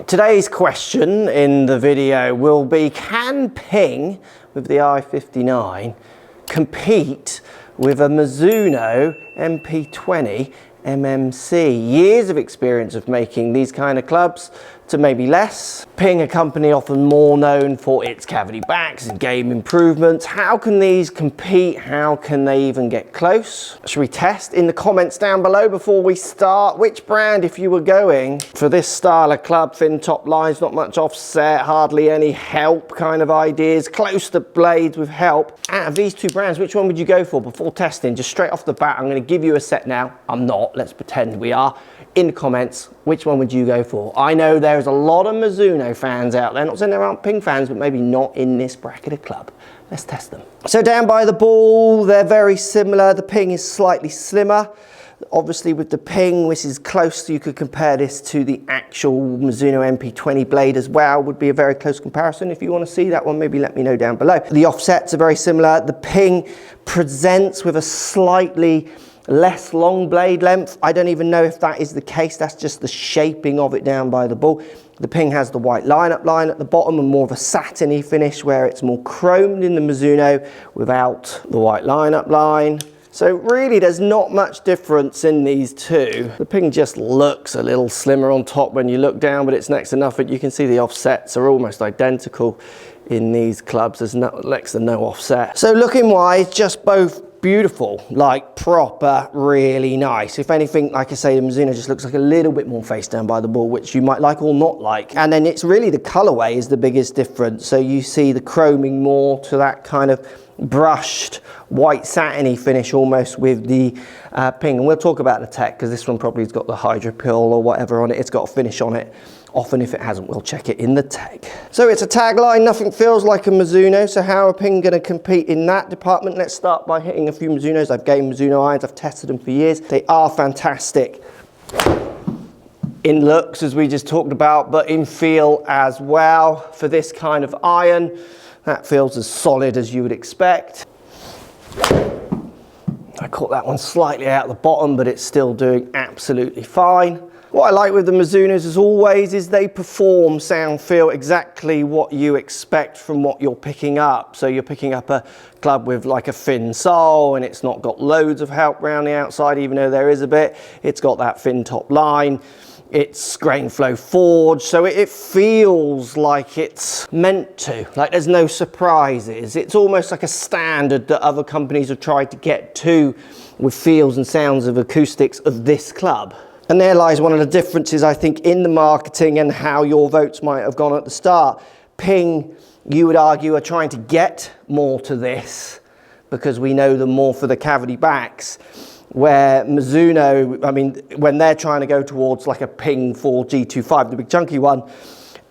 Today's question in the video will be, can Ping with the i59 compete with a Mizuno MP20 MMC? Years of experience of making these kind of clubs to maybe less. Ping, a company often more known for its cavity backs and game improvements. How can these compete? How can they even get close? Should we test? In the comments down below before we start, which brand, if you were going for this style of club, thin top lines, not much offset, hardly any help kind of ideas, close to blades with help. Out of these two brands, which one would you go for before testing? Just straight off the bat, I'm going to give you a set now. I'm not, let's pretend we are. In the comments, which one would you go for? I know there's a lot of Mizuno fans out there, not saying there aren't Ping fans, but maybe not in this bracket of club. Let's test them. So down by the ball, they're very similar. The Ping is slightly slimmer. Obviously with the Ping, this is close, so you could compare this to the actual Mizuno MP20 blade as well, would be a very close comparison. If you want to see that one, maybe let me know down below. The offsets are very similar. The Ping presents with a slightly less long blade length. I don't even know if that is the case. That's just the shaping of it down by the ball. The Ping has the white line-up line at the bottom and more of a satiny finish, where it's more chromed in the Mizuno without the white line-up line. So really there's not much difference in these two. The Ping just looks a little slimmer on top when you look down, but it's next to nothing. You can see the offsets are almost identical in these clubs. There's next to no offset. So looking wise, just both beautiful, like proper, really nice. If anything, like I say, the Mizuno just looks like a little bit more face down by the ball, which you might like or not like. And then it's really the colorway is the biggest difference. So you see the chroming more to that kind of brushed white satiny finish almost with the Ping. And we'll talk about the tech, because this one probably has got the hydro pill or whatever on it. It's got a finish on it. Often if it hasn't, we'll check it in the tech. So it's a tagline, nothing feels like a Mizuno. So how are Ping going to compete in that department? Let's start by hitting a few Mizunos. I've gamed Mizuno irons, I've tested them for years. They are fantastic in looks, as we just talked about, but in feel as well. For this kind of iron, that feels as solid as you would expect. I caught that one slightly out the bottom, but it's still doing absolutely fine. What I like with the Mizunos, as always, is they perform, sound, feel exactly what you expect from what you're picking up. So you're picking up a club with like a thin sole, and it's not got loads of help around the outside, even though there is a bit. It's got that thin top line. It's grain flow forged, so it feels like it's meant to, like there's no surprises. It's almost like a standard that other companies have tried to get to with feels and sounds of acoustics of this club. And there lies one of the differences, I think, in the marketing and how your votes might have gone at the start. Ping, you would argue, are trying to get more to this because we know them more for the cavity backs. Where Mizuno, I mean, when they're trying to go towards like a Ping 4G25, the big chunky one,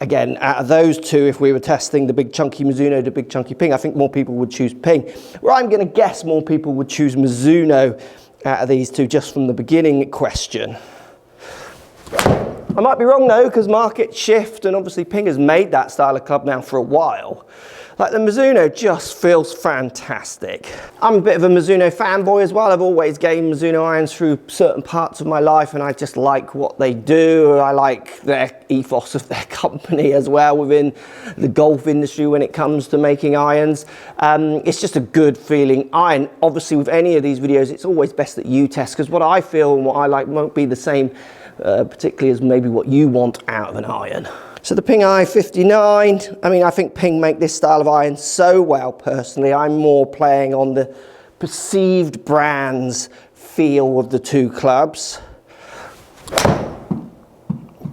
again, out of those two, if we were testing the big chunky Mizuno, the big chunky Ping, I think more people would choose Ping. Well, I'm going to guess more people would choose Mizuno out of these two just from the beginning question. I might be wrong though, because market shift, and obviously Ping has made that style of club now for a while. Like the Mizuno just feels fantastic. I'm a bit of a Mizuno fanboy as well. I've always gamed Mizuno irons through certain parts of my life, and I just like what they do. I like their ethos of their company as well within the golf industry when it comes to making irons. It's just a good feeling iron. Obviously with any of these videos, it's always best that you test, because what I feel and what I like won't be the same particularly as maybe what you want out of an iron. So the Ping i59, I mean, I think Ping make this style of iron so well personally. I'm more playing on the perceived brand's feel of the two clubs.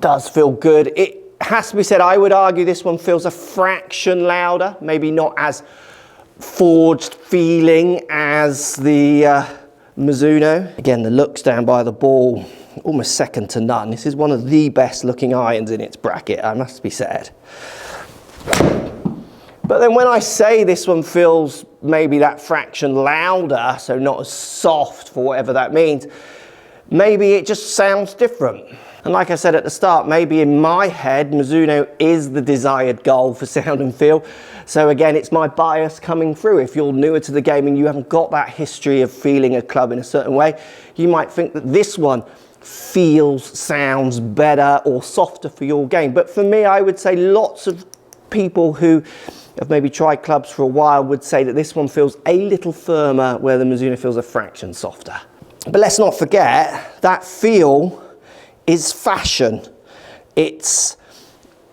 Does feel good. It has to be said, I would argue this one feels a fraction louder, maybe not as forged feeling as the Mizuno. Again, the looks down by the ball, almost second to none. This is one of the best looking irons in its bracket, I must be said. But then when I say this one feels maybe that fraction louder, so not as soft for whatever that means, maybe it just sounds different. And like I said at the start, maybe in my head, Mizuno is the desired goal for sound and feel. So again, it's my bias coming through. If you're newer to the game and you haven't got that history of feeling a club in a certain way, you might think that this one feels, sounds better or softer for your game. But for me, I would say lots of people who have maybe tried clubs for a while would say that this one feels a little firmer, where the Mizuno feels a fraction softer. But let's not forget that feel is fashion.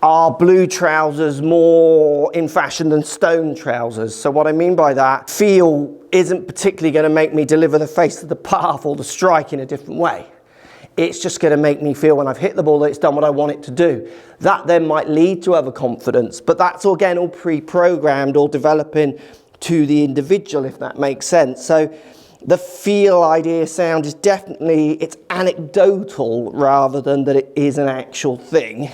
Are blue trousers more in fashion than stone trousers? So what I mean by that, feel isn't particularly going to make me deliver the face of the path or the strike in a different way. It's just going to make me feel when I've hit the ball that it's done what I want it to do. That then might lead to other confidence, but that's again all pre-programmed or developing to the individual, if that makes sense. So the feel, idea, sound is definitely, it's anecdotal rather than that it is an actual thing.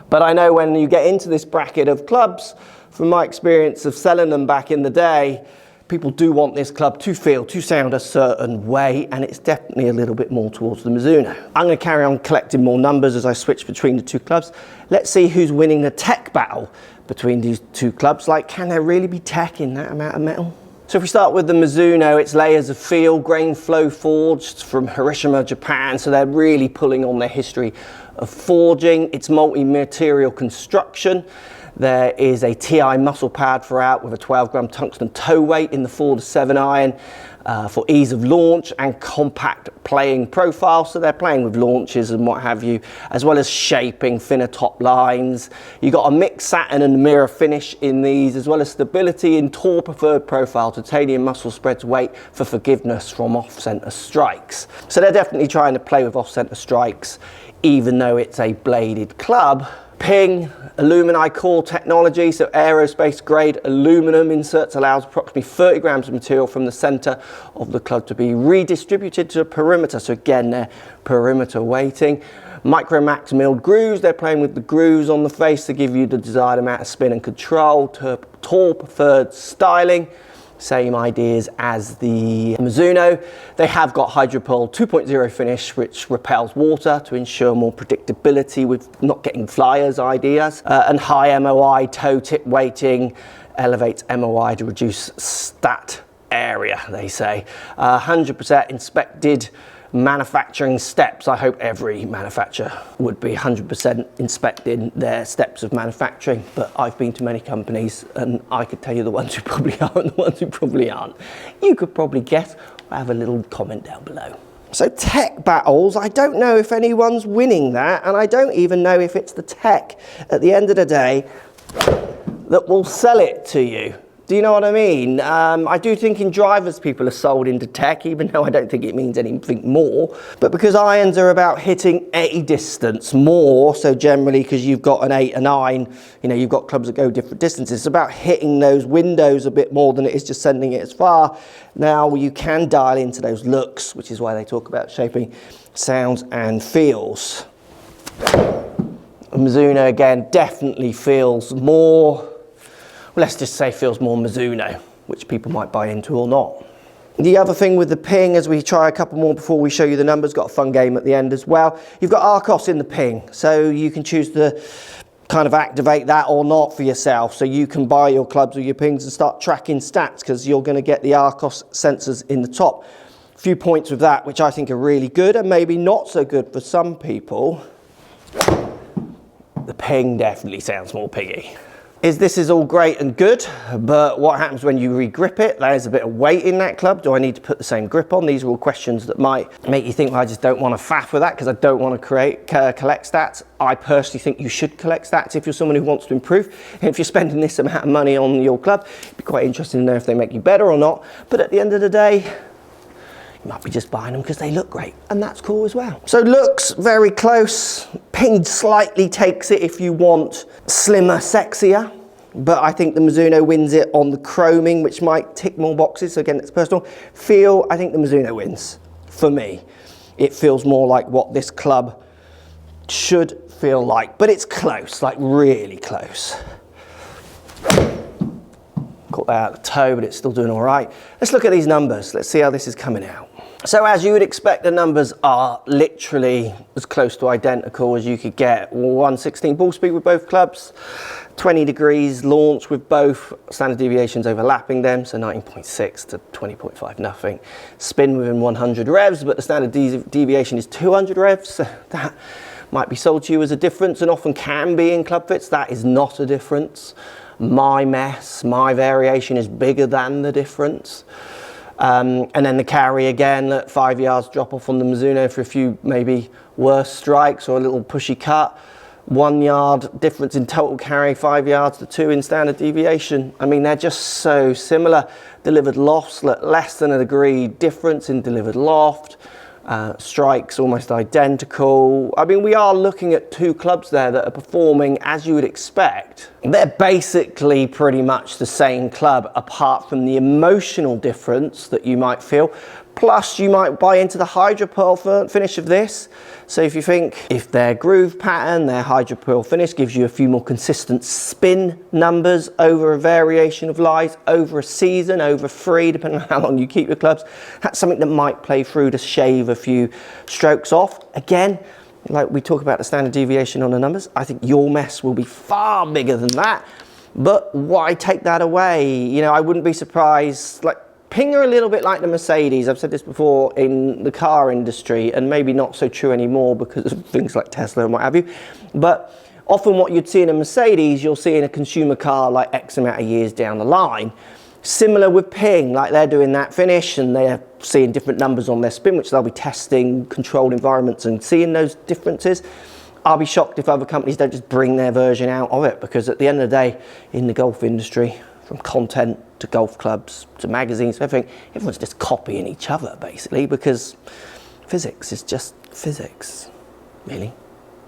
But I know when you get into this bracket of clubs, from my experience of selling them back in the day, people do want this club to feel, to sound a certain way, and it's definitely a little bit more towards the Mizuno. I'm going to carry on collecting more numbers as I switch between the two clubs. Let's see who's winning the tech battle between these two clubs. Like, can there really be tech in that amount of metal? So if we start with the Mizuno, it's layers of feel, grain flow forged from Hiroshima, Japan. So they're really pulling on their history of forging. It's multi-material construction. There is a TI muscle pad throughout with a 12-gram tungsten toe weight in the 4 to 7 iron for ease of launch and compact playing profile. So they're playing with launches and what have you, as well as shaping thinner top lines. You got a mixed satin and mirror finish in these, as well as stability in Tour preferred profile. Titanium muscle spreads weight for forgiveness from off-center strikes. So they're definitely trying to play with off-center strikes, even though it's a bladed club. Ping, alumini core technology, so aerospace grade aluminum inserts allows approximately 30 grams of material from the center of the club to be redistributed to the perimeter. So again, they're perimeter weighting. Micromax milled grooves, they're playing with the grooves on the face to give you the desired amount of spin and control. Tour preferred styling. Same ideas as the Mizuno. They have got Hydropole 2.0 finish, which repels water to ensure more predictability with not getting flyers ideas. And high MOI toe tip weighting elevates MOI to reduce stat area, they say. 100% inspected manufacturing steps. I hope every manufacturer would be 100% inspecting their steps of manufacturing, but I've been to many companies and I could tell you the ones who probably are and the ones who probably aren't. You could probably guess. I'll have a little comment down below. So tech battles, I don't know if anyone's winning that, and I don't even know if it's the tech at the end of the day that will sell it to you. Do you know what I mean? I do think in drivers people are sold into tech, even though I don't think it means anything more. But because irons are about hitting a distance more, so generally because you've got an 8, a 9, you know, you've got clubs that go different distances. It's about hitting those windows a bit more than it is just sending it as far. Now you can dial into those looks, which is why they talk about shaping, sounds and feels. Mizuno again definitely feels more, let's just say feels more Mizuno, which people might buy into or not. The other thing with the Ping, as we try a couple more before we show you the numbers, got a fun game at the end as well. You've got ARCOS in the Ping, so you can choose to kind of activate that or not for yourself. So you can buy your clubs or your Pings and start tracking stats because you're going to get the ARCOS sensors in the top. A few points with that, which I think are really good and maybe not so good for some people. The Ping definitely sounds more piggy. This is all great and good, but what happens when you re-grip it? There's a bit of weight in that club. Do I need to put the same grip on? These are all questions that might make you think, well, I just don't want to faff with that because I don't want to collect stats. I personally think you should collect stats if you're someone who wants to improve. And if you're spending this amount of money on your club, it'd be quite interesting to know if they make you better or not. But at the end of the day, you might be just buying them because they look great, and that's cool as well. So looks very close. Ping slightly takes it if you want slimmer, sexier, but I think the Mizuno wins it on the chroming, which might tick more boxes. So again, it's personal. Feel, I think the Mizuno wins for me. It feels more like what this club should feel like, but it's close, like really close. Caught that out of the toe, but it's still doing all right. Let's look at these numbers. Let's see how this is coming out. So as you would expect, the numbers are literally as close to identical as you could get. 116 ball speed with both clubs, 20 degrees launch with both, standard deviations overlapping them, so 19.6 to 20.5, nothing. Spin within 100 revs, but the standard deviation is 200 revs, so that might be sold to you as a difference, and often can be in club fits. That is not a difference. My mess, my variation is bigger than the difference. And then the carry again at 5 yards drop off on the Mizuno for a few maybe worse strikes or a little pushy cut. 1 yard difference in total carry, 5 yards to 2 in standard deviation. I mean, they're just so similar. Delivered lofts, less than a degree difference in delivered loft. Strikes almost identical. I mean, we are looking at two clubs there that are performing as you would expect. They're basically pretty much the same club, apart from the emotional difference that you might feel. Plus, you might buy into the hydropearl finish of this. So if you think if their groove pattern, their hydropearl finish gives you a few more consistent spin numbers over a variation of lies, over a season, over 3, depending on how long you keep your clubs, that's something that might play through to shave a few strokes off. Again, like we talk about the standard deviation on the numbers, I think your mess will be far bigger than that. But why take that away? You know, I wouldn't be surprised, like, Ping are a little bit like the Mercedes. I've said this before in the car industry, and maybe not so true anymore because of things like Tesla and what have you. But often what you'd see in a Mercedes, you'll see in a consumer car like X amount of years down the line. Similar with Ping, like they're doing that finish and they're seeing different numbers on their spin, which they'll be testing controlled environments and seeing those differences. I'll be shocked if other companies don't just bring their version out of it, because at the end of the day, in the golf industry, from content to golf clubs to magazines, everything, everyone's just copying each other basically, because physics is just physics, really,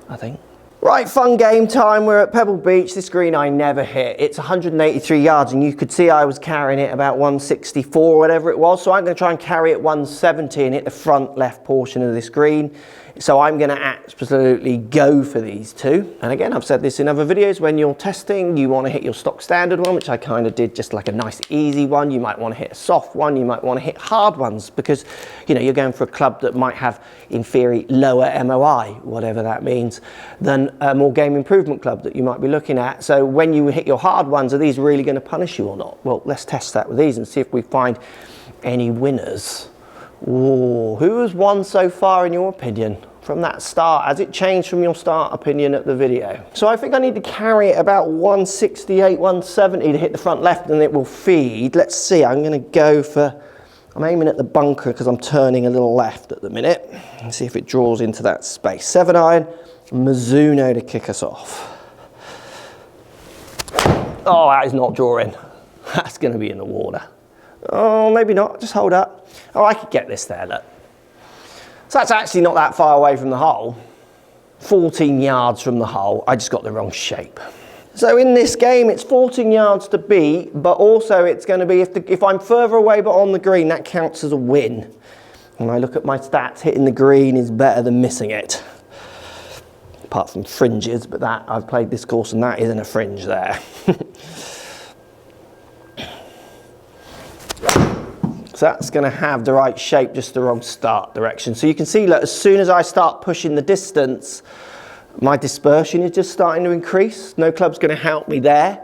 I think. Right, fun game time. We're at Pebble Beach. This green I never hit. It's 183 yards, and you could see I was carrying it about 164 or whatever it was. So I'm going to try and carry it 170 and hit the front left portion of this green. So I'm going to absolutely go for these two. And again, I've said this in other videos, when you're testing, you want to hit your stock standard one, which I kind of did, just like a nice easy one. You might want to hit a soft one. You might want to hit hard ones, because, you know, you're going for a club that might have, in theory, lower MOI, whatever that means, than a more game improvement club that you might be looking at. So when you hit your hard ones, are these really going to punish you or not? Well, let's test that with these and see if we find any winners. Ooh, who has won so far in your opinion from that start? Has it changed from your start opinion at the video? So I think I need to carry it about 168, 170 to hit the front left, and it will feed. Let's see, I'm going to go for, I'm aiming at the bunker because I'm turning a little left at the minute. Let's see if it draws into that space. 7-iron, Mizuno to kick us off. Oh, that is not drawing. That's going to be in the water. Oh, maybe not, just hold up. Oh, I could get this there, look. So that's actually not that far away from the hole. 14 yards from the hole. I just got the wrong shape. So in this game, it's 14 yards to beat, but also it's going to be, if I'm further away but on the green, that counts as a win. When I look at my stats, hitting the green is better than missing it. Apart from fringes, but that, I've played this course and that isn't a fringe there. So that's going to have the right shape, just the wrong start direction. So you can see, look, as soon as I start pushing the distance, my dispersion is just starting to increase. No club's going to help me there.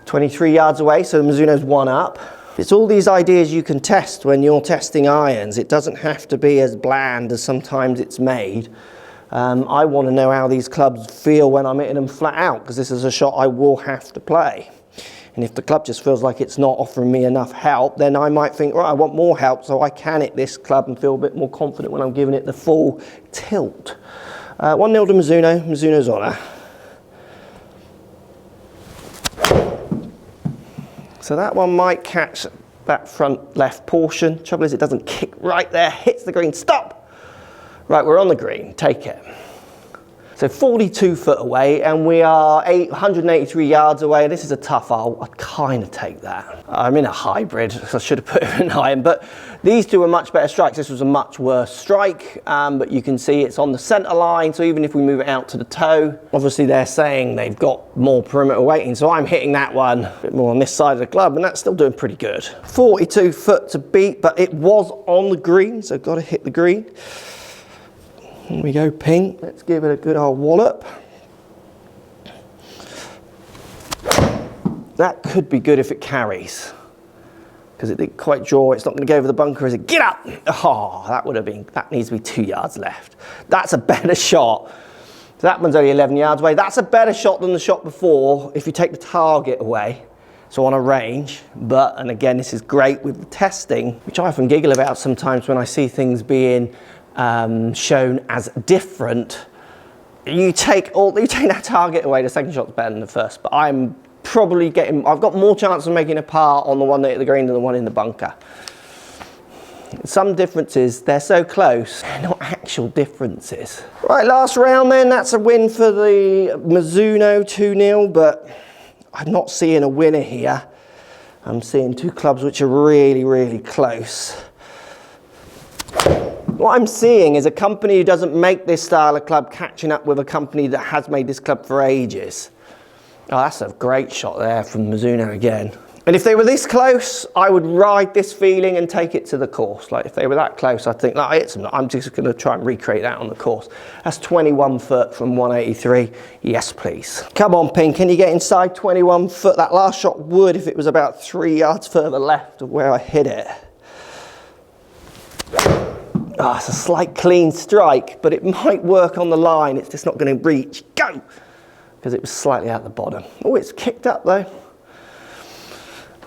23 yards away, so Mizuno's 1 up. It's all these ideas you can test when you're testing irons. It doesn't have to be as bland as sometimes it's made. I want to know how these clubs feel when I'm hitting them flat out, because this is a shot I will have to play. And if the club just feels like it's not offering me enough help, then I might think, right, I want more help so I can hit this club and feel a bit more confident when I'm giving it the full tilt. 1-0 to Mizuno, Mizuno's honour. So that one might catch that front left portion. Trouble is, it doesn't kick right there, hits the green, stop! Right, we're on the green, take it. So 42 foot away, and we are 183 yards away. This is a tough hole. I'd kind of take that. I'm in a hybrid, so I should have put it in iron, but these two are much better strikes. This was a much worse strike, but you can see it's on the center line, so even if we move it out to the toe, obviously they're saying they've got more perimeter weighting, so I'm hitting that one a bit more on this side of the club, and that's still doing pretty good. 42 foot to beat, but it was on the green, so got to hit the green. Here we go, Ping. Let's give it a good old wallop. That could be good if it carries, because it didn't quite draw. It's not going to go over the bunker, is it? Get up! Oh, that needs to be 2 yards left. That's a better shot. So that one's only 11 yards away. That's a better shot than the shot before if you take the target away. So on a range, and again, this is great with the testing, which I often giggle about sometimes when I see things being shown as different. You take that target away, the second shot's better than the first, but I'm probably I've got more chance of making a par on the one that hit the green than the one in the bunker. Some differences, they're so close, they're not actual differences. Right, last round then, that's a win for the Mizuno 2-0, but I'm not seeing a winner here. I'm seeing two clubs which are really, really close. What I'm seeing is a company who doesn't make this style of club catching up with a company that has made this club for ages. Oh, that's a great shot there from Mizuno again. And if they were this close, I would ride this feeling and take it to the course. Like if they were that close, I'd think, I'm just going to try and recreate that on the course. That's 21 foot from 183. Yes, please. Come on, Ping, can you get inside 21 foot? That last shot would if it was about 3 yards further left of where I hit it. Oh, it's a slight clean strike, but it might work on the line. It's just not going to reach. Go! Because it was slightly out the bottom. Oh, it's kicked up though.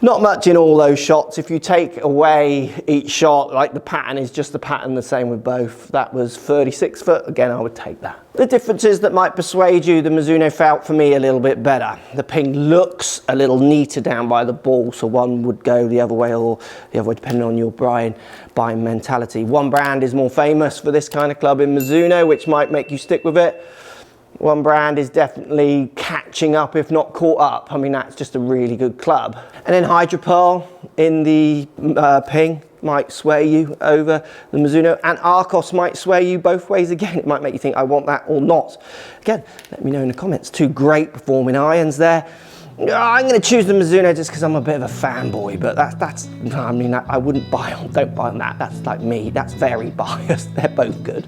Not much in all those shots. If you take away each shot, like the pattern is just the pattern, the same with both. That was 36 foot. Again, I would take that. The differences that might persuade you, the Mizuno felt for me a little bit better. The Ping looks a little neater down by the ball, so one would go the other way or the other way, depending on your buying mentality. One brand is more famous for this kind of club in Mizuno, which might make you stick with it. One brand is definitely catching up, if not caught up. I mean, that's just a really good club. And then Hydropearl in the Ping might sway you over the Mizuno, and Arcos might sway you both ways again. It might make you think, I want that or not. Again, let me know in the comments. Two great performing irons there. I'm going to choose the Mizuno just because I'm a bit of a fanboy, but I wouldn't buy on, don't buy on that. That's like me, that's very biased. They're both good.